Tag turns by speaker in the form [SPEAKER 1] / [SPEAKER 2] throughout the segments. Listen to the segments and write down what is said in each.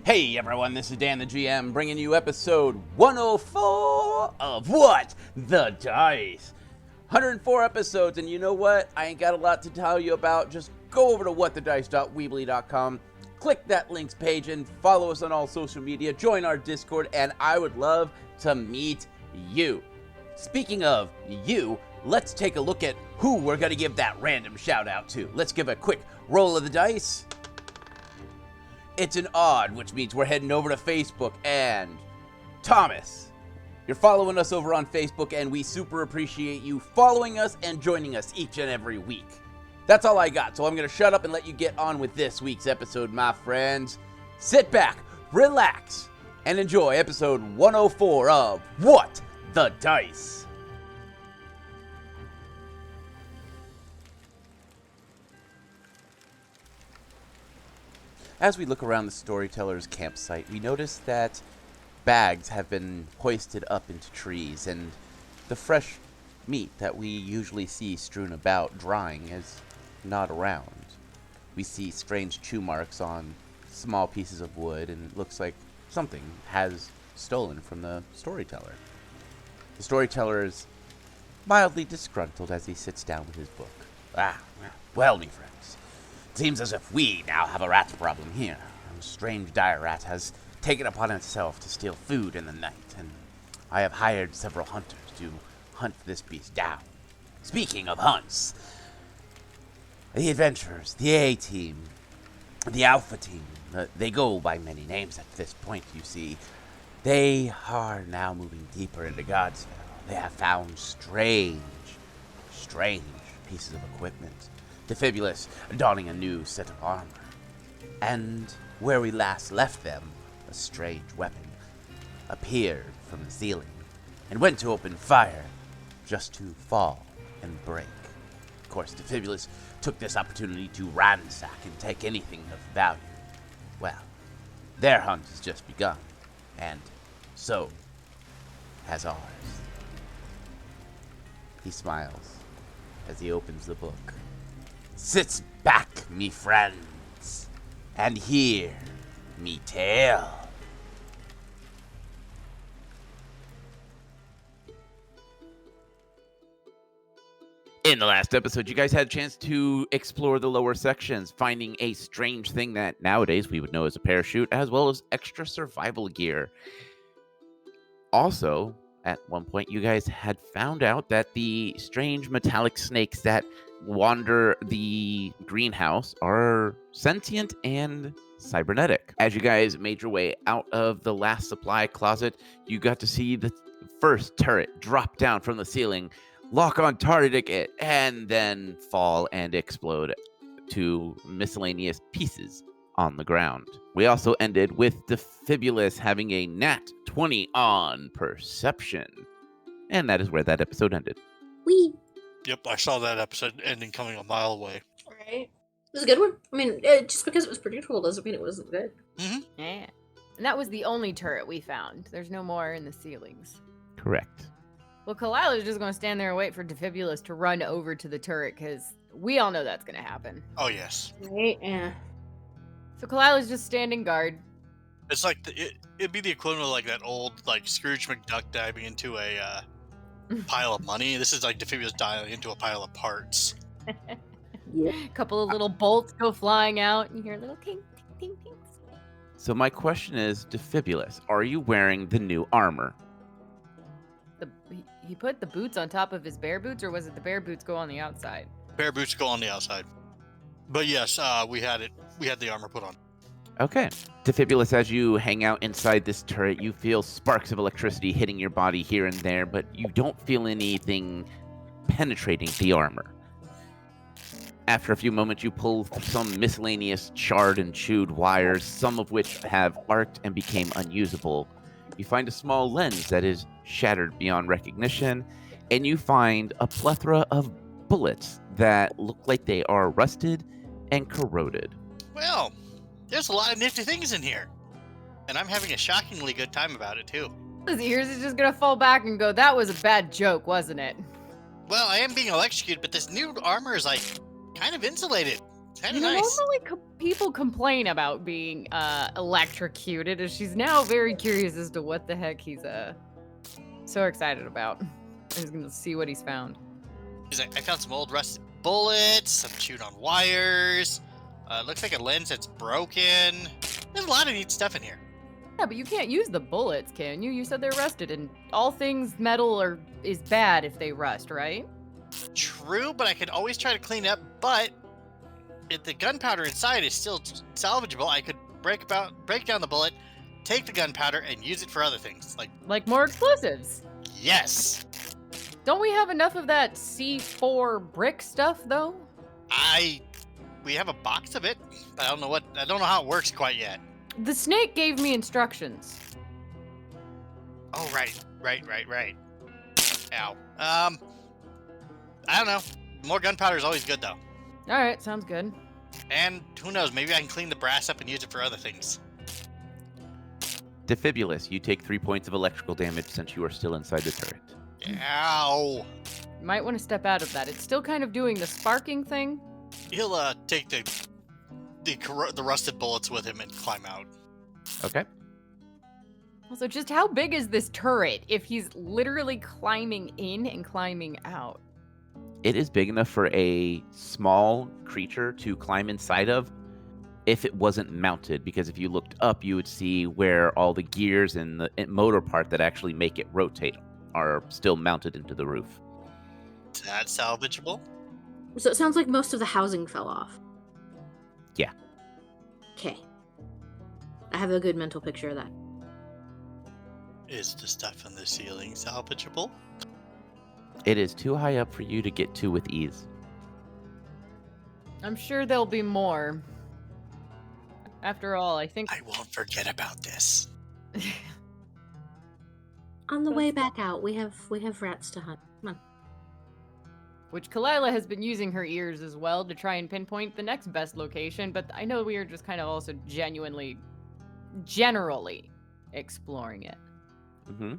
[SPEAKER 1] Hey everyone, this is Dan the GM bringing you episode 104 of What the Dice. 104 episodes, and you know what? I ain't got a lot to tell you about. Just go over to whatthedice.weebly.com, click that links page, and follow us on all social media. Join our Discord, and I would love to meet you. Speaking of you, let's take a look at who we're going to give that random shout out to. Let's give a quick roll of the dice. It's an odd, which means we're heading over to Facebook. And Thomas, you're following us over on Facebook, and we super appreciate you following us and joining us each and every week. That's all I got, so I'm going to shut up and let you get on with this week's episode, my friends. Sit back, relax, and enjoy episode 104 of What the Dice. As we look around the storyteller's campsite, we notice that bags have been hoisted up into trees, and the fresh meat that we usually see strewn about drying is not around. We see strange chew marks on small pieces of wood, and it looks like something has stolen from the storyteller. The storyteller is mildly disgruntled as he sits down with his book. Well, me friends. Seems as if we now have a rat problem here. A strange dire rat has taken upon itself to steal food in the night, and I have hired several hunters to hunt this beast down. Speaking of hunts, the adventurers, the A-team, the Alpha team, they go by many names at this point, you see. They are now moving deeper into Godsville. They have found strange pieces of equipment. Defibulus donning a new set of armor. And where we last left them, a strange weapon appeared from the ceiling and went to open fire, just to fall and break. Of course, Defibulus took this opportunity to ransack and take anything of value. Well, their hunt has just begun, and so has ours. He smiles as he opens the book. Sit back, me friends, and hear me tale. In the last episode, you guys had a chance to explore the lower sections, finding a strange thing that nowadays we would know as a parachute, as well as extra survival gear. Also, at one point, you guys had found out that the strange metallic snakes that wander the greenhouse are sentient and cybernetic. As you guys made your way out of the last supply closet, you got to see the first turret drop down from the ceiling, lock on targeting it, and then fall and explode to miscellaneous pieces on the ground. We also ended with Defibulus having a nat 20 on perception. And that is where that episode ended.
[SPEAKER 2] Wee.
[SPEAKER 3] Yep, I saw that episode ending coming a mile away.
[SPEAKER 2] Right. It was a good one. I mean, just because it was predictable doesn't mean it wasn't good.
[SPEAKER 3] Mm-hmm.
[SPEAKER 4] Yeah. And that was the only turret we found. There's no more in the ceilings.
[SPEAKER 1] Correct.
[SPEAKER 4] Well, Kalila is just going to stand there and wait for Defibulus to run over to the turret, because we all know that's going to happen.
[SPEAKER 3] Oh, yes.
[SPEAKER 2] Right? Yeah.
[SPEAKER 4] So Kalila's just standing guard.
[SPEAKER 3] It's like, it'd be the equivalent of like that old, like, Scrooge McDuck diving into a pile of money. This is like Defibulus diving into a pile of parts.
[SPEAKER 2] Yep.
[SPEAKER 4] A couple of little bolts go flying out, and you hear little ting, ting, ting, ting.
[SPEAKER 1] So my question is, Defibulus, are you wearing the new armor?
[SPEAKER 4] He put the boots on top of his bear boots, or was it the bear boots go on the outside?
[SPEAKER 3] Bear boots go on the outside. But yes, we had the armor put on.
[SPEAKER 1] Okay. Defibulus, as you hang out inside this turret, you feel sparks of electricity hitting your body here and there, but you don't feel anything penetrating the armor. After a few moments, you pull some miscellaneous charred and chewed wires, some of which have arced and became unusable. You find a small lens that is shattered beyond recognition, and you find a plethora of bullets that look like they are rusted and corroded.
[SPEAKER 3] Well, there's a lot of nifty things in here. And I'm having a shockingly good time about it, too.
[SPEAKER 4] His ears is just gonna fall back and go, that was a bad joke, wasn't it?
[SPEAKER 3] Well, I am being electrocuted, but this new armor is like kind of insulated. It's kind of nice.
[SPEAKER 4] Normally people complain about being electrocuted, and she's now very curious as to what the heck he's so excited about. He's gonna see what he's found.
[SPEAKER 3] He's like, I found some old rusted bullets, some chewed on wires. Looks like a lens that's broken. There's a lot of neat stuff in here.
[SPEAKER 4] Yeah, but you can't use the bullets, can you? You said they're rusted, and all things metal is bad if they rust, right?
[SPEAKER 3] True, but I could always try to clean it up. But if the gunpowder inside is still salvageable, I could break down the bullet, take the gunpowder, and use it for other things.
[SPEAKER 4] Like more explosives.
[SPEAKER 3] Yes.
[SPEAKER 4] Don't we have enough of that C4 brick stuff, though?
[SPEAKER 3] We have a box of it. I don't know how it works quite yet.
[SPEAKER 4] The snake gave me instructions.
[SPEAKER 3] Oh, right. Ow. I don't know. More gunpowder is always good, though.
[SPEAKER 4] All right, sounds good.
[SPEAKER 3] And who knows? Maybe I can clean the brass up and use it for other things.
[SPEAKER 1] Defibulous, you take 3 points of electrical damage since you are still inside the turret.
[SPEAKER 3] Ow.
[SPEAKER 4] You might want to step out of that. It's still kind of doing the sparking thing.
[SPEAKER 3] He'll take the rusted bullets with him and climb out.
[SPEAKER 1] Okay.
[SPEAKER 4] Also, just how big is this turret if he's literally climbing in and climbing out?
[SPEAKER 1] It is big enough for a small creature to climb inside of if it wasn't mounted, because if you looked up, you would see where all the gears and the motor part that actually make it rotate are still mounted into the roof.
[SPEAKER 3] Is that salvageable?
[SPEAKER 2] So it sounds like most of the housing fell off.
[SPEAKER 1] Yeah.
[SPEAKER 2] Okay. I have a good mental picture of that.
[SPEAKER 3] Is the stuff in the ceiling salvageable?
[SPEAKER 1] It is too high up for you to get to with ease.
[SPEAKER 4] I'm sure there'll be more. After all, I think...
[SPEAKER 3] I won't forget about this.
[SPEAKER 2] On the way back out, we have rats to hunt. Come on.
[SPEAKER 4] Which Kalila has been using her ears as well to try and pinpoint the next best location, but I know we are just kind of also generally exploring it.
[SPEAKER 1] Mm-hmm.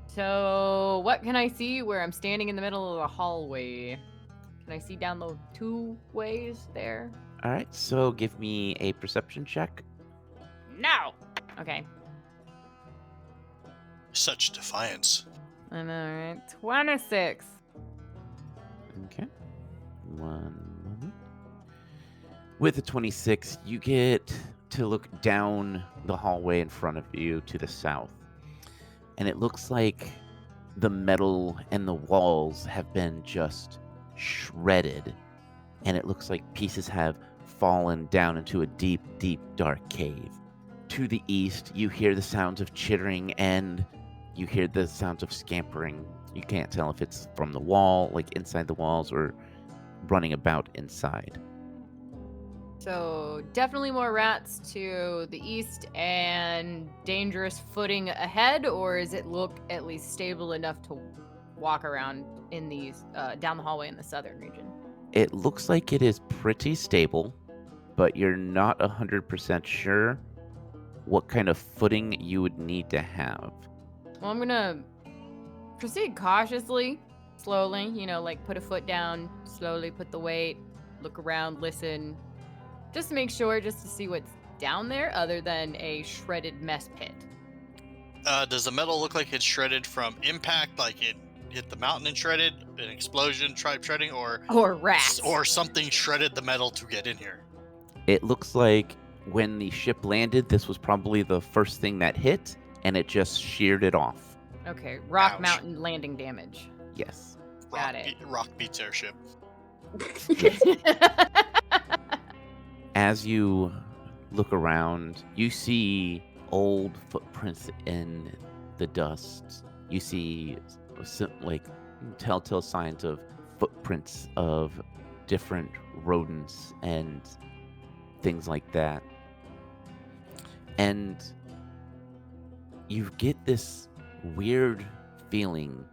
[SPEAKER 4] So, what can I see where I'm standing in the middle of the hallway? Can I see down the 2 ways there?
[SPEAKER 1] All right, so give me a perception check.
[SPEAKER 4] No! Okay.
[SPEAKER 3] Such defiance.
[SPEAKER 4] I know, right? 26.
[SPEAKER 1] Okay. 1 moment. With a 26, you get to look down the hallway in front of you to the south. And it looks like the metal and the walls have been just shredded. And it looks like pieces have fallen down into a deep, deep, dark cave. To the east, you hear the sounds of chittering and you hear the sounds of scampering. You can't tell if it's from the wall, like inside the walls, or running about inside.
[SPEAKER 4] So, definitely more rats to the east and dangerous footing ahead, or is it look at least stable enough to walk around in these, down the hallway in the southern region?
[SPEAKER 1] It looks like it is pretty stable, but you're not 100% sure what kind of footing you would need to have.
[SPEAKER 4] Well, I'm gonna proceed cautiously, slowly, like put a foot down, slowly put the weight, look around, listen, just to make sure, just to see what's down there other than a shredded mess pit.
[SPEAKER 3] Does the metal look like it's shredded from impact, like it hit the mountain and shredded, an explosion, tribe shredding, or
[SPEAKER 4] rats,
[SPEAKER 3] or something shredded the metal to get in here?
[SPEAKER 1] It looks like when the ship landed, this was probably the first thing that hit, and it just sheared it off.
[SPEAKER 4] Okay, rock
[SPEAKER 3] Ouch.
[SPEAKER 4] mountain landing damage.
[SPEAKER 1] Yes.
[SPEAKER 4] Got it.
[SPEAKER 3] Rock beats airship.
[SPEAKER 1] As you look around, you see old footprints in the dust. You see like telltale signs of footprints of different rodents and things like that. And you get this weird feeling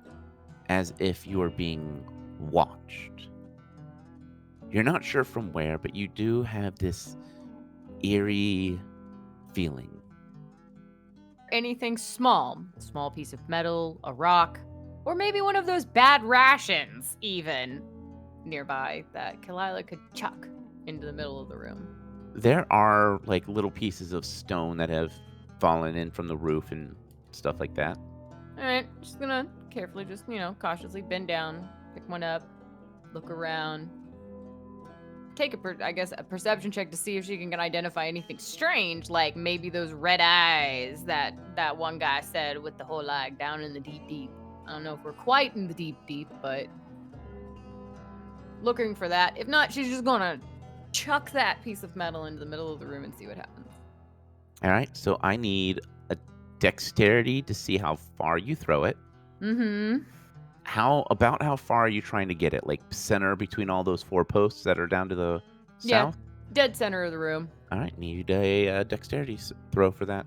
[SPEAKER 1] as if you are being watched. You're not sure from where, but you do have this eerie feeling.
[SPEAKER 4] anything small. A small piece of metal, a rock, or maybe one of those bad rations, even, nearby that Kalila could chuck into the middle of the room.
[SPEAKER 1] There are like little pieces of stone that have fallen in from the roof and stuff like that.
[SPEAKER 4] All right, just gonna carefully, just, cautiously bend down, pick one up, look around. Take a perception check to see if she can identify anything strange, like maybe those red eyes that one guy said with the whole like down in the deep deep. I don't know if we're quite in the deep deep, but looking for that. If not, she's just gonna chuck that piece of metal into the middle of the room and see what happens.
[SPEAKER 1] All right, so I need a dexterity to see how far you throw it.
[SPEAKER 4] Mm-hmm.
[SPEAKER 1] How far are you trying to get it? Like center between all those 4 posts that are down to the
[SPEAKER 4] Yeah.
[SPEAKER 1] south?
[SPEAKER 4] Dead center of the room.
[SPEAKER 1] All right, need a dexterity throw for that.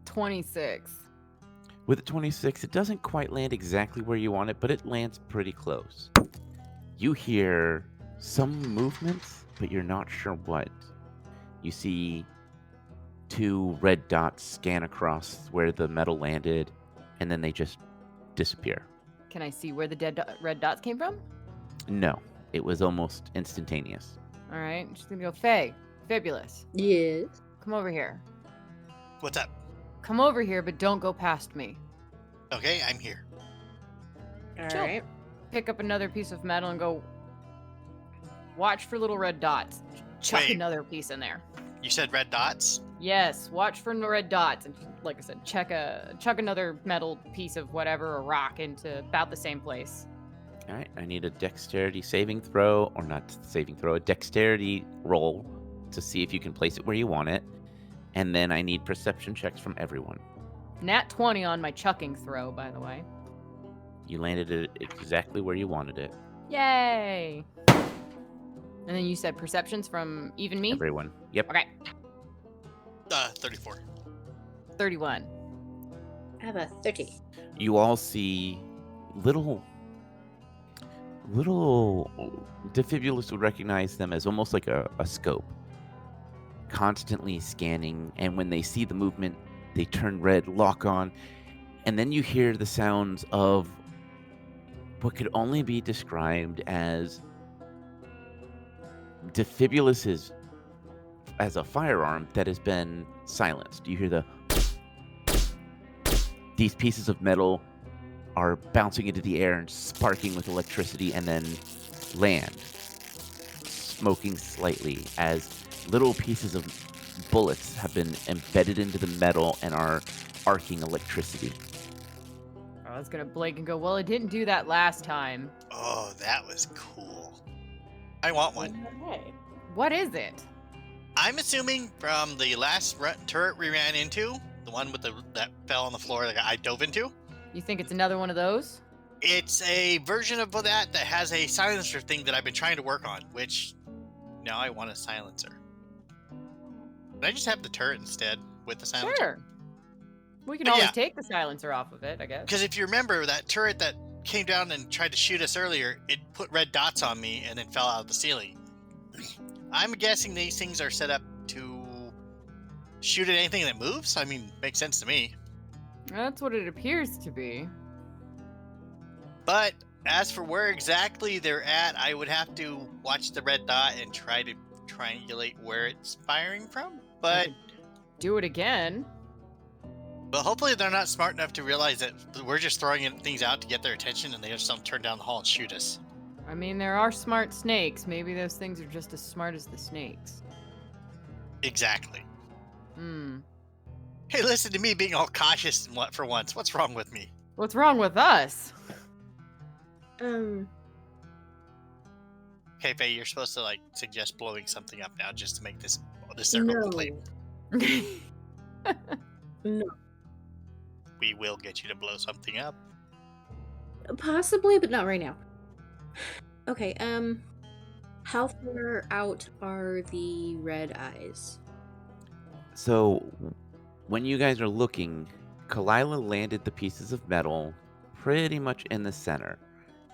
[SPEAKER 4] 26.
[SPEAKER 1] With a 26, it doesn't quite land exactly where you want it, but it lands pretty close. You hear some movements, but you're not sure what. You see 2 red dots scan across where the metal landed, and then they just disappear.
[SPEAKER 4] Can I see where the red dots came from?
[SPEAKER 1] No, it was almost instantaneous.
[SPEAKER 4] All right, I'm just gonna go, Faye, Fabulous,
[SPEAKER 2] Yes.
[SPEAKER 4] come over here.
[SPEAKER 3] What's up?
[SPEAKER 4] Come over here, but don't go past me.
[SPEAKER 3] Okay, I'm here.
[SPEAKER 2] All
[SPEAKER 4] Chill.
[SPEAKER 2] right.
[SPEAKER 4] Pick up another piece of metal and go. Watch for little red dots. Chuck
[SPEAKER 3] Wait.
[SPEAKER 4] another piece in there.
[SPEAKER 3] You said red dots?
[SPEAKER 4] Yes, watch for the red dots, and like I said, chuck another metal piece of whatever, a rock, into about the same place.
[SPEAKER 1] All right, I need a dexterity saving throw, or not saving throw, a dexterity roll to see if you can place it where you want it. And then I need perception checks from everyone.
[SPEAKER 4] Nat 20 on my chucking throw, by the way.
[SPEAKER 1] You landed it exactly where you wanted it.
[SPEAKER 4] Yay! And then you said perceptions from even me?
[SPEAKER 1] Everyone. Yep.
[SPEAKER 4] Okay,
[SPEAKER 3] 34.
[SPEAKER 4] 31.
[SPEAKER 2] I have a 30.
[SPEAKER 1] You all see little Defibulus would recognize them as almost like a scope, constantly scanning, and when they see the movement, they turn red, lock on, and then you hear the sounds of what could only be described as Defibulus's as a firearm that has been silenced. You hear these pieces of metal are bouncing into the air and sparking with electricity, and then land, smoking slightly as little pieces of bullets have been embedded into the metal and are arcing electricity.
[SPEAKER 4] I was gonna blink and go, well, it didn't do that last time.
[SPEAKER 3] Oh, that was cool. I want one.
[SPEAKER 2] Alright.
[SPEAKER 4] What is it?
[SPEAKER 3] I'm assuming from the last turret we ran into, the one with that fell on the floor that I dove into,
[SPEAKER 4] You think it's another one of those?
[SPEAKER 3] it's a version of that has a silencer thing that I've been trying to work on, which now I want a silencer. Can I just have the turret instead with the silencer?
[SPEAKER 4] Sure. We can
[SPEAKER 3] But
[SPEAKER 4] always
[SPEAKER 3] yeah.
[SPEAKER 4] take the silencer off of it, I guess.
[SPEAKER 3] Because if you remember, that turret that came down and tried to shoot us earlier, it put red dots on me and then fell out of the ceiling. I'm guessing these things are set up to shoot at anything that moves. I mean, makes sense to me.
[SPEAKER 4] That's what it appears to be.
[SPEAKER 3] But as for where exactly they're at, I would have to watch the red dot and try to triangulate where it's firing from. But
[SPEAKER 4] Do it again.
[SPEAKER 3] well, hopefully they're not smart enough to realize that we're just throwing things out to get their attention, and they just don't turn down the hall and shoot us.
[SPEAKER 4] I mean, there are smart snakes. Maybe those things are just as smart as the snakes.
[SPEAKER 3] Exactly.
[SPEAKER 4] Hmm.
[SPEAKER 3] Hey, listen to me being all cautious and for once. What's wrong with me?
[SPEAKER 4] What's wrong with us?
[SPEAKER 2] Um,
[SPEAKER 3] Okay, Faye, you're supposed to suggest blowing something up now just to make this circle
[SPEAKER 2] no.
[SPEAKER 3] complete.
[SPEAKER 2] No.
[SPEAKER 3] We will get you to blow something up.
[SPEAKER 2] Possibly, but not right now. Okay, how far out are the red eyes?
[SPEAKER 1] So, when you guys are looking, Kalila landed the pieces of metal pretty much in the center.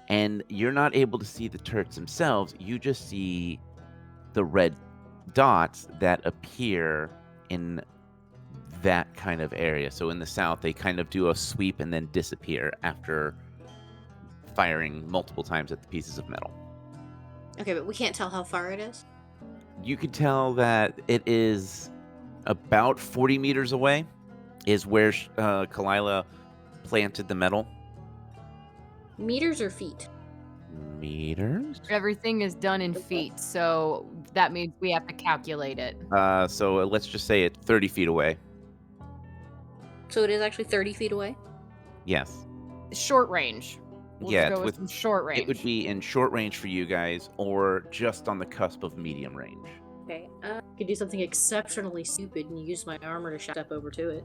[SPEAKER 1] And you're not able to see the turrets themselves, you just see the red dots that appear in that kind of area. So in the south, they kind of do a sweep and then disappear after firing multiple times at the pieces of metal.
[SPEAKER 2] Okay, but we can't tell how far it is.
[SPEAKER 1] You could tell that it is about 40 meters away is where Kalila planted the metal.
[SPEAKER 2] Meters or feet?
[SPEAKER 1] Meters?
[SPEAKER 4] Everything is done in feet, so that means we have to calculate it.
[SPEAKER 1] So let's just say it's 30 feet away.
[SPEAKER 2] So it is actually 30 feet away?
[SPEAKER 1] Yes.
[SPEAKER 4] Short range. We'll
[SPEAKER 1] Yeah,
[SPEAKER 4] just go with some short range.
[SPEAKER 1] It would be in short range for you guys, or just on the cusp of medium range.
[SPEAKER 2] Okay, I could do something exceptionally stupid and use my armor to step over to it.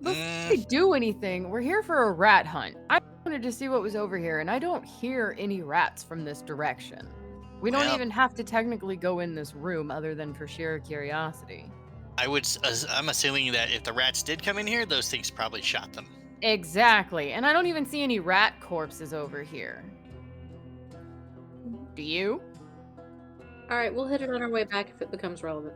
[SPEAKER 4] Before we do anything, we're here for a rat hunt. I wanted to see what was over here, and I don't hear any rats from this direction. We don't
[SPEAKER 3] Well-
[SPEAKER 4] even have to technically go in this room other than for sheer curiosity.
[SPEAKER 3] I'm assuming that if the rats did come in here, those things probably shot them.
[SPEAKER 4] Exactly, and I don't even see any rat corpses over here. Do you?
[SPEAKER 2] Alright, we'll hit it on our way back if it becomes relevant.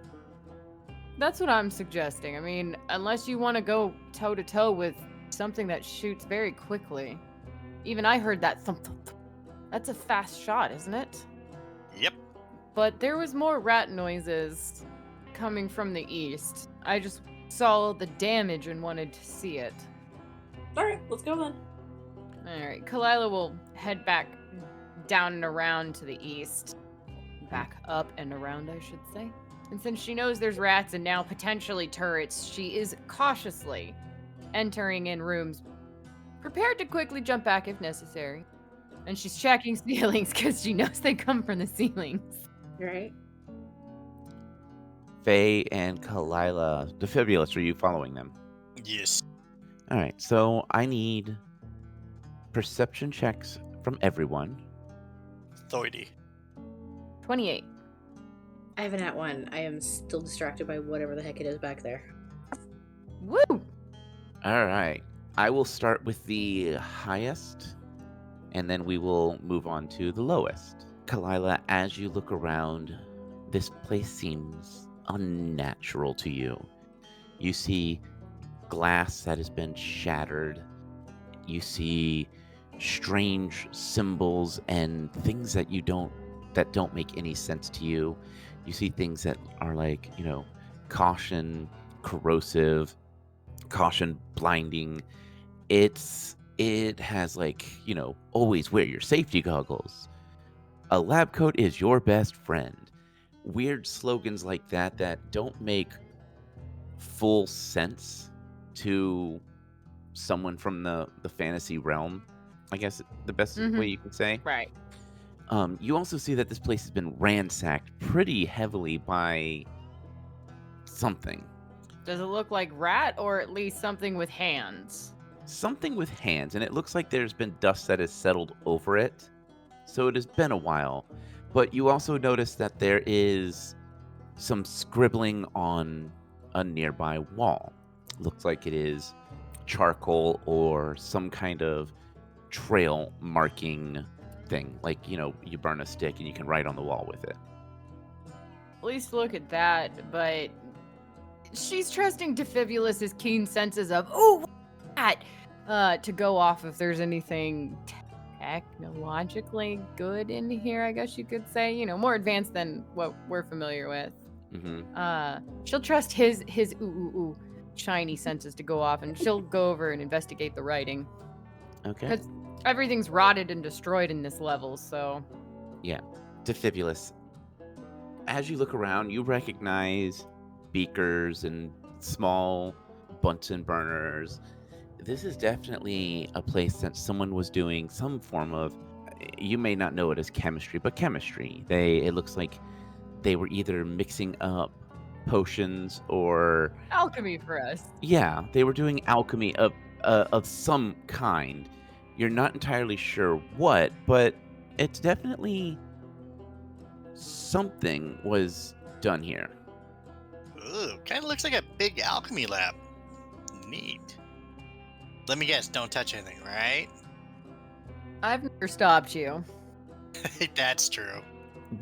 [SPEAKER 4] That's what I'm suggesting. I mean, unless you want to go toe to toe with something that shoots very quickly. Even I heard that thump thump thump. That's a fast shot, isn't it?
[SPEAKER 3] Yep.
[SPEAKER 4] But there was more rat noises coming from the east. I just saw the damage and wanted to see it.
[SPEAKER 2] Alright, let's go then.
[SPEAKER 4] Alright, Kalila will head back down and around to the east. Back up and around, I should say. And since she knows there's rats and now potentially turrets, she is cautiously entering in rooms, prepared to quickly jump back if necessary. And she's checking ceilings because she knows they come from the ceilings.
[SPEAKER 2] Right?
[SPEAKER 1] Faye and Kalila, Defibulus, are you following them?
[SPEAKER 3] Yes.
[SPEAKER 1] All right, so I need perception checks from everyone.
[SPEAKER 3] Thoidy.
[SPEAKER 4] 28.
[SPEAKER 2] I have an at one. I am still distracted by whatever the heck it is back there.
[SPEAKER 4] Woo!
[SPEAKER 1] All right, I will start with the highest, and then we will move on to the lowest. Kalila, as you look around, this place seems unnatural to you. You see glass that has been shattered. You see strange symbols and things that don't make any sense to you. You see things that are like, caution, corrosive, caution, blinding. It has like, always wear your safety goggles. A lab coat is your best friend. Weird slogans like that don't make full sense to someone from the fantasy realm, I guess the best way you can say.
[SPEAKER 4] Right.
[SPEAKER 1] You also see that this place has been ransacked pretty heavily by something.
[SPEAKER 4] Does it look like rat or at least something with hands?
[SPEAKER 1] Something with hands, and it looks like there's been dust that has settled over it. So it has been a while. But you also notice that there is some scribbling on a nearby wall. Looks like it is charcoal or some kind of trail marking thing. Like, you burn a stick and you can write on the wall with it.
[SPEAKER 4] At least look at that, but she's trusting Defibulus' keen senses of, oh, what's that? To go off if there's anything technologically good in here, I guess you could say. More advanced than what we're familiar with. She'll trust his shiny senses to go off, and she'll go over and investigate the writing.
[SPEAKER 1] Okay.
[SPEAKER 4] Because everything's rotted and destroyed in this level, so...
[SPEAKER 1] Yeah. Defibulus, as you look around, you recognize beakers and small Bunsen burners. This is definitely a place that someone was doing some form of, you may not know it as chemistry, but chemistry. It looks like they were either mixing up potions or...
[SPEAKER 4] Alchemy for us.
[SPEAKER 1] Yeah, they were doing alchemy of some kind. You're not entirely sure what, but it's definitely something was done here.
[SPEAKER 3] Ooh, kind of looks like a big alchemy lab. Neat. Let me guess, don't touch anything, right?
[SPEAKER 4] I've never stopped you.
[SPEAKER 3] That's true.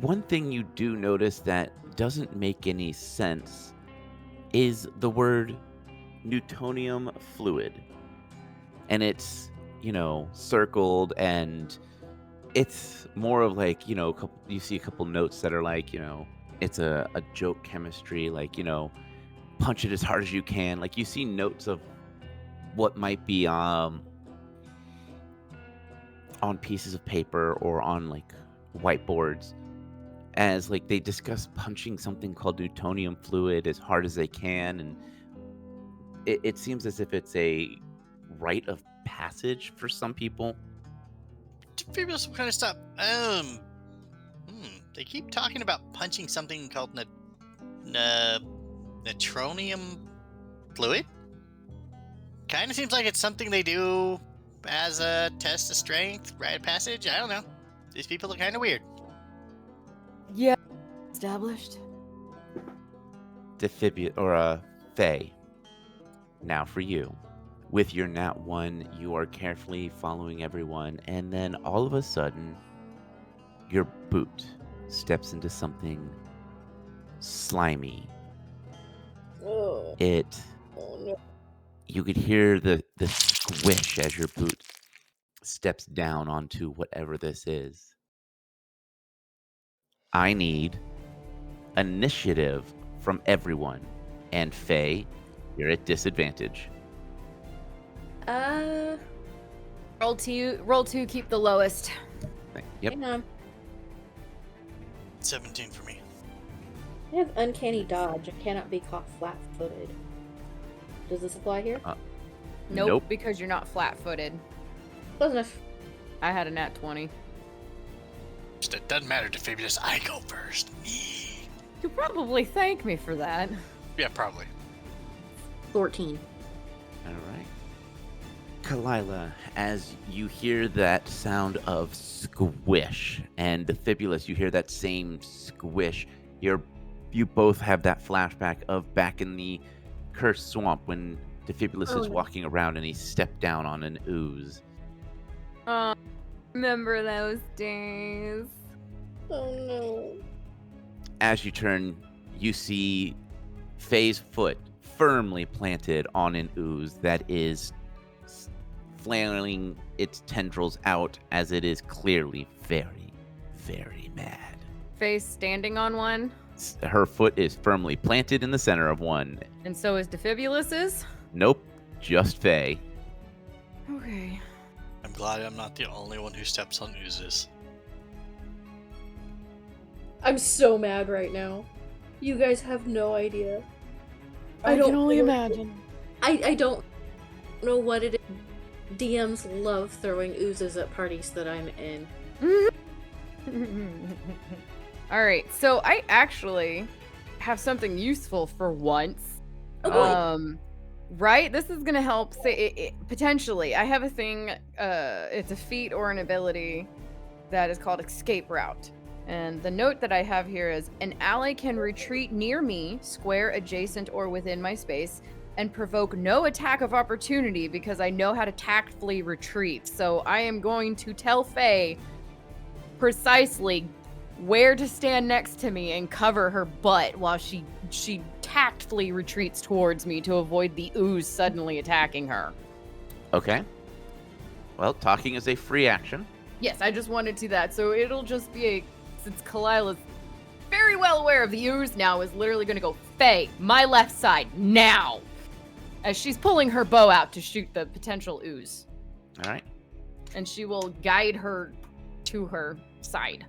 [SPEAKER 1] One thing you do notice that doesn't make any sense is the word Newtonium fluid. And it's, circled, and it's more of like, you see a couple notes that are like, it's a joke chemistry, like, punch it as hard as you can. Like, you see notes of what might be on pieces of paper or on like whiteboards, as like they discuss punching something called Newtonium fluid as hard as they can, and it seems as if it's a rite of passage for some people.
[SPEAKER 3] Figure out some kind of stuff. They keep talking about punching something called Neutronium fluid. Kind of seems like it's something they do as a test of strength, rite of passage. I don't know. These people are kind of weird.
[SPEAKER 4] Yeah. Established.
[SPEAKER 1] Faye. Now for you. With your Nat 1, you are carefully following everyone, and then all of a sudden, your boot steps into something slimy.
[SPEAKER 2] Oh.
[SPEAKER 1] Oh,
[SPEAKER 2] No.
[SPEAKER 1] You could hear the squish as your boot steps down onto whatever this is. I need initiative from everyone. And Faye, you're at disadvantage.
[SPEAKER 4] Roll two, keep the lowest.
[SPEAKER 1] Yep.
[SPEAKER 2] Hang on.
[SPEAKER 3] 17 for me.
[SPEAKER 2] I have uncanny dodge. I cannot be caught flat-footed. Does this apply here?
[SPEAKER 4] Nope, because you're not flat-footed.
[SPEAKER 2] Close enough.
[SPEAKER 4] I had a nat 20.
[SPEAKER 3] It doesn't matter to Fabius. I go first.
[SPEAKER 4] You probably thank me for that.
[SPEAKER 3] Yeah, probably.
[SPEAKER 2] 14.
[SPEAKER 1] All right. Kalila, as you hear that sound of squish, and Defibulus, you hear that same squish, you both have that flashback of back in the cursed swamp when Defibulus is walking around and he stepped down on an ooze.
[SPEAKER 4] Oh, remember those days.
[SPEAKER 2] Oh no.
[SPEAKER 1] As you turn, you see Faye's foot firmly planted on an ooze that is flailing its tendrils out, as it is clearly very, very mad.
[SPEAKER 4] Face standing on one.
[SPEAKER 1] Her foot is firmly planted in the center of one.
[SPEAKER 4] And so is Defibulus's?
[SPEAKER 1] Nope, just Faye.
[SPEAKER 4] Okay.
[SPEAKER 3] I'm glad I'm not the only one who steps on oozes.
[SPEAKER 2] I'm so mad right now. You guys have no idea.
[SPEAKER 4] I can only imagine.
[SPEAKER 2] I don't know what it is. DMs love throwing oozes at parties that I'm in.
[SPEAKER 4] Alright, so I actually have something useful for once.
[SPEAKER 2] Oh boy.
[SPEAKER 4] Right? This is gonna help potentially. I have a thing, it's a feat or an ability that is called Escape Route. And the note that I have here is, an ally can retreat near me, square, adjacent, or within my space, and provoke no attack of opportunity because I know how to tactfully retreat. So I am going to tell Faye precisely where to stand next to me and cover her butt while she tactfully retreats towards me to avoid the ooze suddenly attacking her.
[SPEAKER 1] Okay. Well, talking is a free action.
[SPEAKER 4] Yes, I just wanted to do that. So it'll just be since Kalila's very well aware of the ooze now, is literally going to go, Faye, my left side, now! As she's pulling her bow out to shoot the potential ooze.
[SPEAKER 1] All right.
[SPEAKER 4] And she will guide her to her side.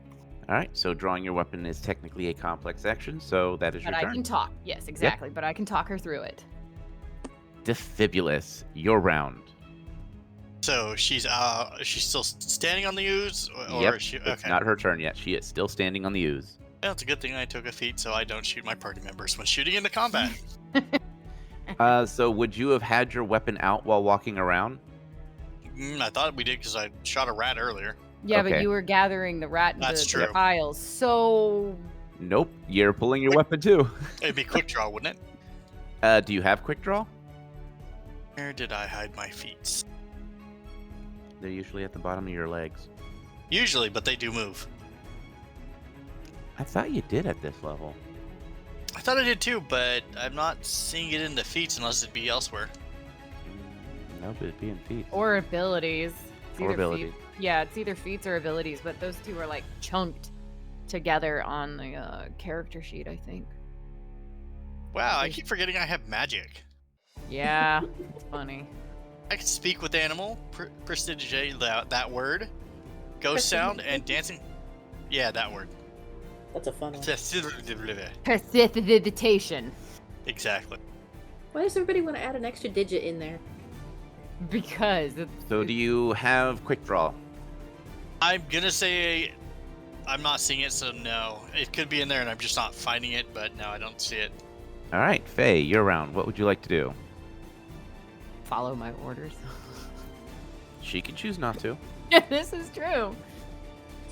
[SPEAKER 1] All right, so drawing your weapon is technically a complex action, so that is your turn.
[SPEAKER 4] But I can talk. Yes, exactly. Yep. But I can talk her through it.
[SPEAKER 1] Defibulus, your round.
[SPEAKER 3] So she's still standing on the ooze, or
[SPEAKER 1] yep,
[SPEAKER 3] is she?
[SPEAKER 1] It's not her turn yet. She is still standing on the ooze.
[SPEAKER 3] Yeah, it's a good thing I took a feat so I don't shoot my party members when shooting into combat.
[SPEAKER 1] So would you have had your weapon out while walking around?
[SPEAKER 3] I thought we did because I shot a rat earlier.
[SPEAKER 4] Yeah,
[SPEAKER 1] Okay.
[SPEAKER 4] but you were gathering the rat into the piles, so...
[SPEAKER 1] Nope, you're pulling your weapon too.
[SPEAKER 3] It'd be quick draw, wouldn't it?
[SPEAKER 1] Do you have quick draw?
[SPEAKER 3] Where did I hide my feet?
[SPEAKER 1] They're usually at the bottom of your legs.
[SPEAKER 3] Usually, but they do move.
[SPEAKER 1] I thought you did at this level.
[SPEAKER 3] I thought I did too, but I'm not seeing it in the feats unless it be elsewhere.
[SPEAKER 1] No, but it'd be in feet.
[SPEAKER 4] Or abilities. It's
[SPEAKER 1] Or
[SPEAKER 4] either
[SPEAKER 1] abilities.
[SPEAKER 4] Yeah, it's either feats or abilities, but those two are like chunked together on the character sheet, I think.
[SPEAKER 3] Wow, I keep forgetting I have magic.
[SPEAKER 4] Yeah, it's funny.
[SPEAKER 3] I can speak with animal, prestidigitate that word, ghost sound, and dancing. Yeah, that word.
[SPEAKER 2] That's a fun one.
[SPEAKER 4] Prestidigitation.
[SPEAKER 3] Exactly.
[SPEAKER 2] Why does everybody want to add an extra digit in there?
[SPEAKER 4] Because it's,
[SPEAKER 1] So do you have quick draw?
[SPEAKER 3] I'm gonna say I'm not seeing it, so no. It could be in there and I'm just not finding it, but no, I don't see it.
[SPEAKER 1] All right, Faye, you're around. What would you like to do?
[SPEAKER 4] follow my orders.
[SPEAKER 1] She can choose not to.
[SPEAKER 4] This is true.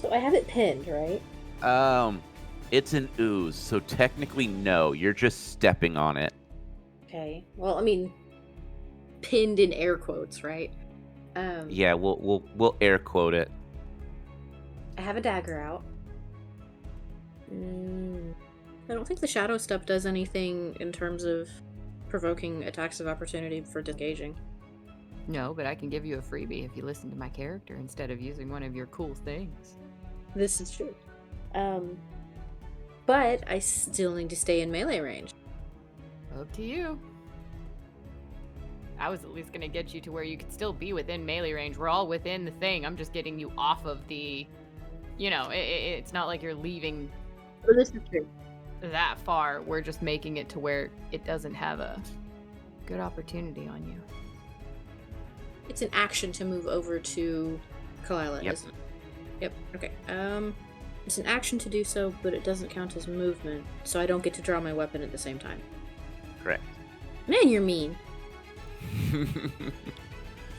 [SPEAKER 2] So I have it pinned, right?
[SPEAKER 1] It's an ooze, so technically no. You're just stepping on it.
[SPEAKER 2] Okay. Well, I mean, pinned in air quotes, right?
[SPEAKER 1] Yeah, we'll air quote it.
[SPEAKER 2] I have a dagger out. I don't think the shadow step does anything in terms of provoking attacks of opportunity for disengaging.
[SPEAKER 4] No, but I can give you a freebie if you listen to my character instead of using one of your cool things.
[SPEAKER 2] This is true. But I still need to stay in melee range.
[SPEAKER 4] Up to you. I was at least going to get you to where you could still be within melee range. We're all within the thing. I'm just getting you off of the... You know, it's not like you're leaving
[SPEAKER 2] But this is true.
[SPEAKER 4] that far. We're just making it to where it doesn't have a good opportunity on you.
[SPEAKER 2] It's an action to move over to Kalila,
[SPEAKER 1] Yep.
[SPEAKER 2] isn't it? Yep. Okay. It's an action to do so, but it doesn't count as movement, so I don't get to draw my weapon at the same time.
[SPEAKER 1] Correct.
[SPEAKER 2] Man, you're mean.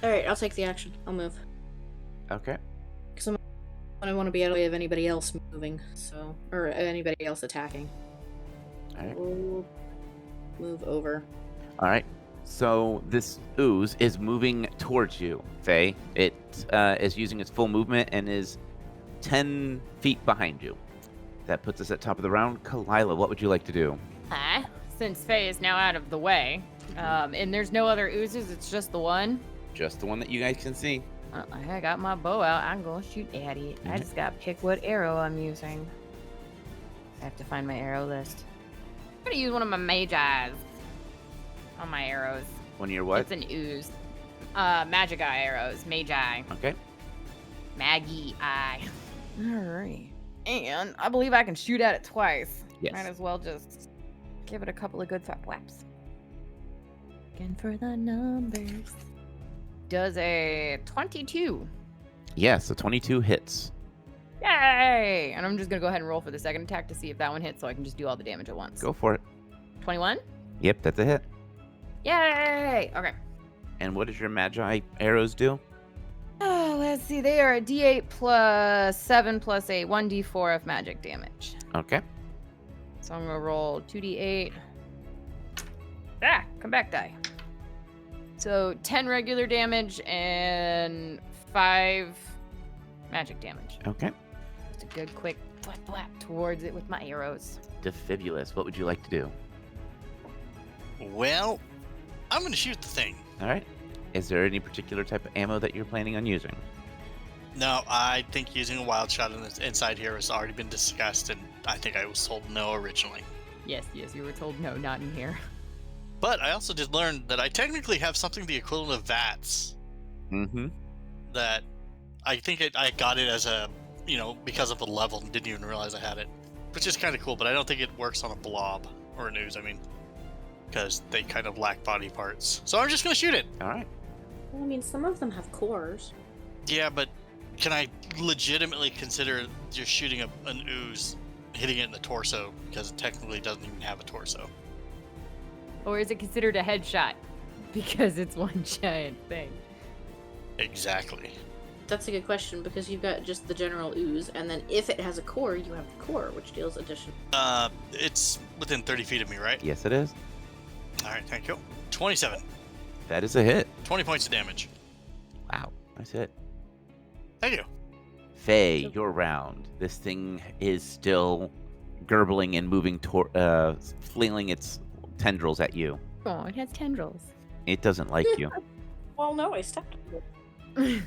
[SPEAKER 2] Alright, I'll take the action. I'll move.
[SPEAKER 1] Okay.
[SPEAKER 2] Because I want to be out of the way of anybody else moving, so... Or anybody else attacking.
[SPEAKER 1] Alright.
[SPEAKER 2] We'll move over.
[SPEAKER 1] All right. So this ooze is moving towards you, Faye. It is using its full movement and is 10 feet behind you. That puts us at top of the round. Kalila, what would you like to do?
[SPEAKER 4] Since Faye is now out of the way, and there's no other oozes, it's just the one.
[SPEAKER 1] Just the one that you guys can see.
[SPEAKER 4] I got my bow out. I'm gonna shoot at it. I just gotta pick what arrow I'm using. I have to find my arrow list. I'm gonna use one of my mage eyes on my arrows.
[SPEAKER 1] One of your what?
[SPEAKER 4] It's an ooze. Magic eye arrows. Mage eye.
[SPEAKER 1] Okay.
[SPEAKER 4] Maggie eye. Alright. And I believe I can shoot at it twice.
[SPEAKER 1] Yes.
[SPEAKER 4] Might as well just give it a couple of good thwap whaps. Looking for the numbers. Does a 22.
[SPEAKER 1] Yeah, so 22 hits.
[SPEAKER 4] Yay! And I'm just gonna go ahead and roll for the second attack to see if that one hits so I can just do all the damage at once.
[SPEAKER 1] Go for it.
[SPEAKER 4] 21?
[SPEAKER 1] Yep, that's a hit.
[SPEAKER 4] Yay! Okay.
[SPEAKER 1] And what does your magi arrows do?
[SPEAKER 4] Oh, let's see. They are a d8 plus 7 plus a 1d4 of magic damage.
[SPEAKER 1] Okay.
[SPEAKER 4] So I'm gonna roll 2d8. Come back, die. So 10 regular damage and 5 magic damage.
[SPEAKER 1] Okay.
[SPEAKER 4] Just a good quick flap flap towards it with my arrows.
[SPEAKER 1] Defibulous, what would you like to do?
[SPEAKER 3] Well, I'm gonna shoot the thing.
[SPEAKER 1] All right. Is there any particular type of ammo that you're planning on using?
[SPEAKER 3] No, I think using a wild shot in the inside here has already been discussed, and I think I was told no originally.
[SPEAKER 4] Yes, you were told no, not in here.
[SPEAKER 3] But I also did learn that I technically have something the equivalent of VATS.
[SPEAKER 1] Mm-hmm.
[SPEAKER 3] That I think I got it as a, because of the level and didn't even realize I had it. Which is kind of cool, but I don't think it works on a blob or an ooze, because they kind of lack body parts. So I'm just going to shoot it.
[SPEAKER 1] All right.
[SPEAKER 2] Well, I mean, some of them have cores.
[SPEAKER 3] Yeah, but can I legitimately consider just shooting an ooze, hitting it in the torso, because it technically doesn't even have a torso?
[SPEAKER 4] Or is it considered a headshot? Because it's one giant thing.
[SPEAKER 3] Exactly.
[SPEAKER 2] That's a good question, because you've got just the general ooze, and then if it has a core, you have the core, which deals additional.
[SPEAKER 3] It's within 30 feet of me, right?
[SPEAKER 1] Yes, it is.
[SPEAKER 3] All right, thank you. 27.
[SPEAKER 1] That is a hit.
[SPEAKER 3] 20 points of damage.
[SPEAKER 1] Wow. Nice hit.
[SPEAKER 3] Thank you.
[SPEAKER 1] Faye, your round. This thing is still gurgling and moving toward, flailing its tendrils at you.
[SPEAKER 4] Oh, it has tendrils.
[SPEAKER 1] It doesn't like you.
[SPEAKER 2] Well, no, I stepped on it.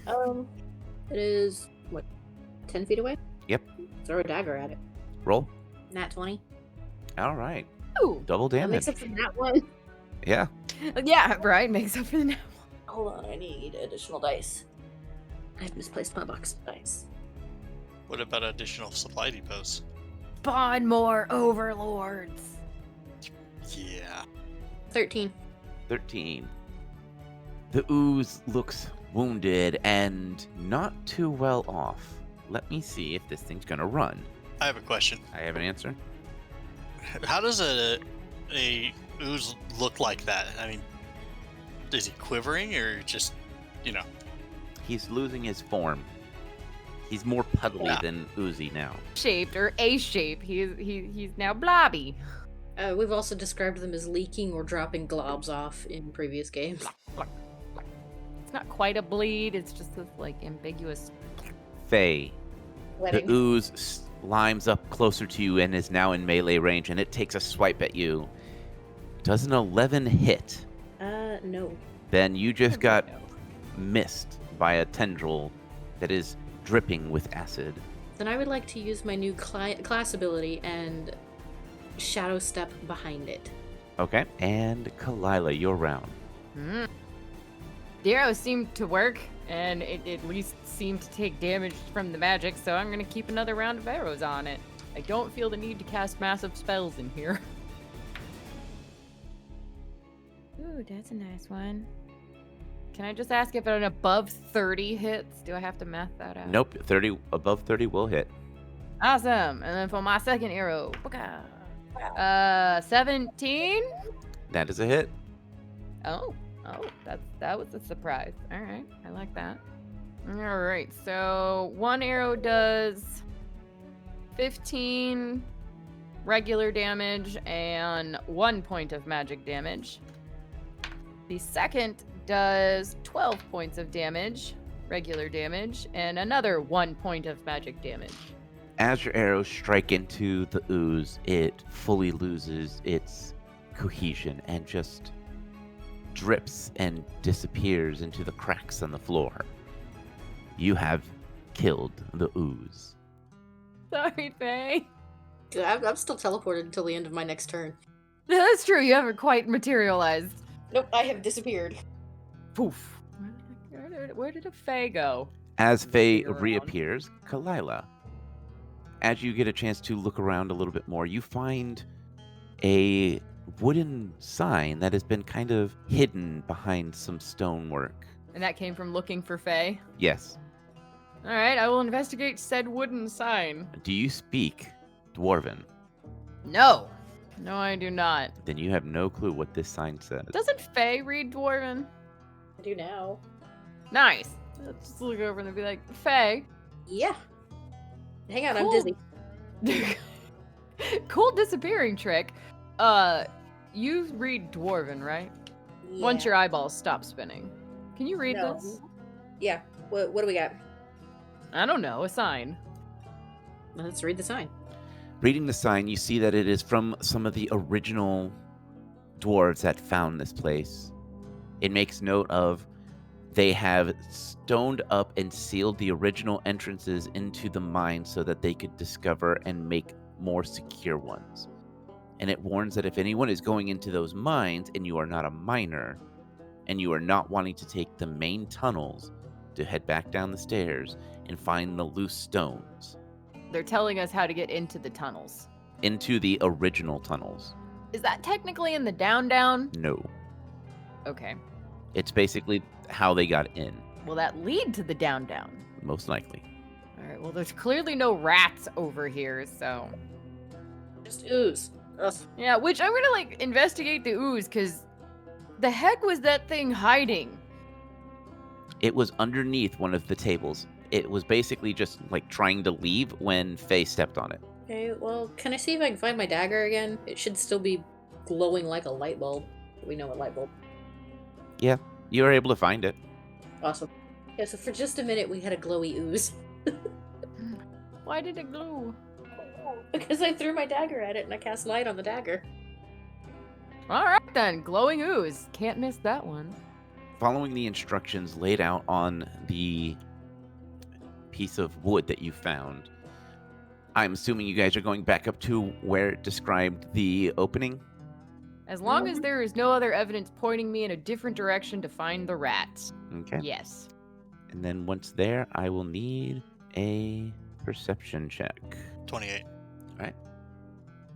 [SPEAKER 2] It is, what, 10 feet away?
[SPEAKER 1] Yep.
[SPEAKER 2] Throw a dagger at it.
[SPEAKER 1] Roll.
[SPEAKER 2] Nat 20.
[SPEAKER 1] All right.
[SPEAKER 4] Ooh.
[SPEAKER 1] Double
[SPEAKER 2] That
[SPEAKER 1] damage.
[SPEAKER 2] makes up for that one.
[SPEAKER 1] Yeah.
[SPEAKER 4] Yeah, right. Makes up for the now.
[SPEAKER 2] Hold on, I need additional dice. I've misplaced my box of dice.
[SPEAKER 3] What about additional supply depots?
[SPEAKER 4] Spawn more overlords.
[SPEAKER 3] Yeah.
[SPEAKER 2] 13.
[SPEAKER 1] 13. The ooze looks wounded and not too well off. Let me see if this thing's gonna run.
[SPEAKER 3] I have a question.
[SPEAKER 1] I have an answer.
[SPEAKER 3] How does a ooze look like that? I mean, is he quivering or just, you know?
[SPEAKER 1] He's losing his form. He's more puddly
[SPEAKER 3] Yeah.
[SPEAKER 1] than oozy now.
[SPEAKER 4] Shaped or A shape. He's now blobby.
[SPEAKER 2] We've also described them as leaking or dropping globs off in previous games.
[SPEAKER 4] It's not quite a bleed. It's just this like ambiguous.
[SPEAKER 1] Faye, the
[SPEAKER 2] Wedding.
[SPEAKER 1] ooze limes up closer to you and is now in melee range, and it takes a swipe at you. Does an 11 hit?
[SPEAKER 2] No.
[SPEAKER 1] Then you just got missed by a tendril that is dripping with acid.
[SPEAKER 2] Then I would like to use my new class ability and shadow step behind it.
[SPEAKER 1] Okay. And Kalila, your round.
[SPEAKER 4] The arrow seemed to work, and it at least seemed to take damage from the magic, so I'm gonna keep another round of arrows on it. I don't feel the need to cast massive spells in here. Ooh, that's a nice one. Can I just ask if an above 30 hits? Do I have to math that out?
[SPEAKER 1] Nope. 30 above 30 will hit.
[SPEAKER 4] Awesome. And then for my second arrow, 17.
[SPEAKER 1] That is a hit.
[SPEAKER 4] Oh, that was a surprise. All right, I like that. All right, so one arrow does 15 regular damage and 1 point of magic damage. The second does 12 points of damage, regular damage, and another 1 point of magic damage.
[SPEAKER 1] As your arrows strike into the ooze, it fully loses its cohesion and just drips and disappears into the cracks on the floor. You have killed the ooze.
[SPEAKER 4] Sorry, Faye.
[SPEAKER 2] I'm still teleported until the end of my next turn.
[SPEAKER 4] That's true, you haven't quite materialized.
[SPEAKER 2] Nope, I have disappeared.
[SPEAKER 4] Poof. Where did a Faye go?
[SPEAKER 1] As Faye
[SPEAKER 4] Around.
[SPEAKER 1] reappears, Kalila. As you get a chance to look around a little bit more, you find a wooden sign that has been kind of hidden behind some stonework.
[SPEAKER 4] And that came from looking for Faye.
[SPEAKER 1] Yes.
[SPEAKER 4] All right, I will investigate said wooden sign.
[SPEAKER 1] Do you speak Dwarven?
[SPEAKER 4] No. No, I do not.
[SPEAKER 1] Then you have no clue what this sign says.
[SPEAKER 4] Doesn't Faye read Dwarven?
[SPEAKER 2] I do now.
[SPEAKER 4] Nice. Let's just look over and be like, Faye.
[SPEAKER 2] Yeah. Hang on, I'm
[SPEAKER 4] Cool.
[SPEAKER 2] dizzy.
[SPEAKER 4] Cool disappearing trick. You read Dwarven, right?
[SPEAKER 2] Yeah.
[SPEAKER 4] Once your eyeballs stop spinning. Can you read
[SPEAKER 2] No.
[SPEAKER 4] this?
[SPEAKER 2] Yeah. What do we got?
[SPEAKER 4] I don't know, a sign.
[SPEAKER 2] Let's read the sign.
[SPEAKER 1] Reading the sign, you see that it is from some of the original dwarves that found this place. It makes note of they have stoned up and sealed the original entrances into the mine so that they could discover and make more secure ones. And it warns that if anyone is going into those mines and you are not a miner and you are not wanting to take the main tunnels, to head back down the stairs and find the loose stones.
[SPEAKER 4] They're telling us how to get into the tunnels.
[SPEAKER 1] Into the original tunnels.
[SPEAKER 4] Is that technically in the down?
[SPEAKER 1] No.
[SPEAKER 4] Okay.
[SPEAKER 1] It's basically how they got in,
[SPEAKER 4] Will that lead to the down?
[SPEAKER 1] most likely.
[SPEAKER 4] All right, well, there's clearly no rats over here, so.
[SPEAKER 2] Just ooze. Ugh.
[SPEAKER 4] Yeah, which I'm gonna, like, investigate the ooze, because the heck was that thing hiding?
[SPEAKER 1] It was underneath one of the tables. It was basically just like trying to leave when Faye stepped on it.
[SPEAKER 2] Okay, well, can I see if I can find my dagger again? It should still be glowing like a light bulb. We know a light bulb.
[SPEAKER 1] Yeah, you were able to find it.
[SPEAKER 2] Awesome. Yeah, so for just a minute we had a glowy ooze.
[SPEAKER 4] Why did it glow?
[SPEAKER 2] Because I threw my dagger at it and I cast light on the dagger.
[SPEAKER 4] All right then, glowing ooze. Can't miss that one.
[SPEAKER 1] Following the instructions laid out on the piece of wood that you found, I'm assuming you guys are going back up to where it described the opening?
[SPEAKER 4] As long as there is no other evidence pointing me in a different direction to find the rats.
[SPEAKER 1] Okay.
[SPEAKER 4] Yes.
[SPEAKER 1] And then once there, I will need a perception check.
[SPEAKER 3] 28.
[SPEAKER 1] All right.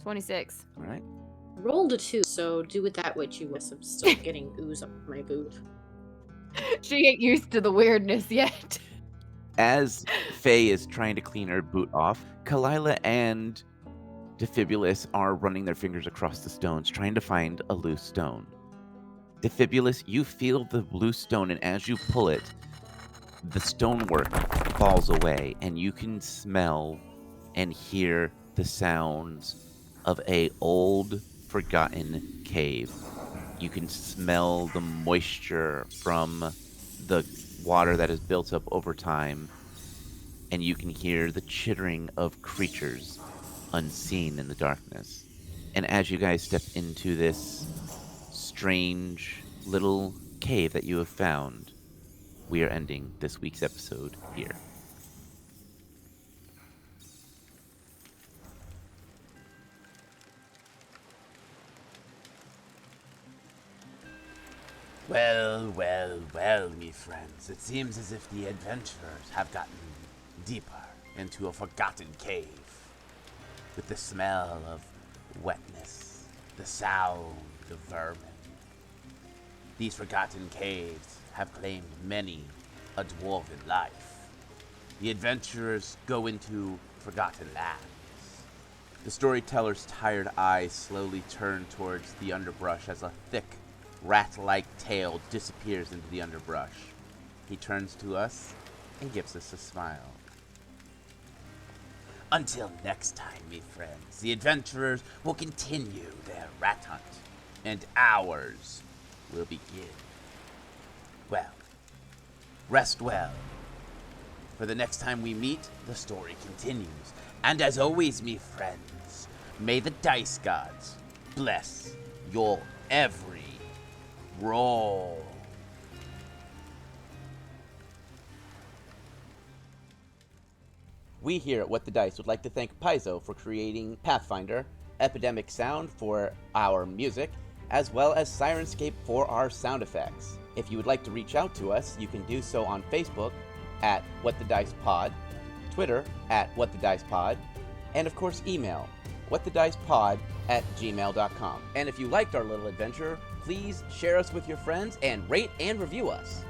[SPEAKER 4] 26.
[SPEAKER 1] All right.
[SPEAKER 2] Rolled a 2, so do with that what you wish. I'm still getting ooze up my boot.
[SPEAKER 4] She ain't used to the weirdness yet.
[SPEAKER 1] As Faye is trying to clean her boot off, Kalila and Defibulus are running their fingers across the stones, trying to find a loose stone. Defibulus, you feel the loose stone, and as you pull it, the stonework falls away, and you can smell and hear the sounds of a old, forgotten cave. You can smell the moisture from the water that has built up over time, and you can hear the chittering of creatures unseen in the darkness. And as you guys step into this strange little cave that you have found, we are ending this week's episode here.
[SPEAKER 5] Well, well, well, me friends. It seems as if the adventurers have gotten deeper into a forgotten cave. With the smell of wetness, the sound of vermin. These forgotten caves have claimed many a dwarven life. The adventurers go into forgotten lands. The storyteller's tired eyes slowly turn towards the underbrush as a thick, rat-like tail disappears into the underbrush. He turns to us and gives us a smile. Until next time, me friends, the adventurers will continue their rat hunt, and ours will begin. Well, rest well. For the next time we meet, the story continues. And as always, me friends, may the dice gods bless your every roll.
[SPEAKER 1] We here at What the Dice would like to thank Paizo for creating Pathfinder, Epidemic Sound for our music, as well as Sirenscape for our sound effects. If you would like to reach out to us, you can do so on Facebook at What the Dice Pod, Twitter at What the Dice Pod, and of course email whatthedicepod@gmail.com. And if you liked our little adventure, please share us with your friends and rate and review us.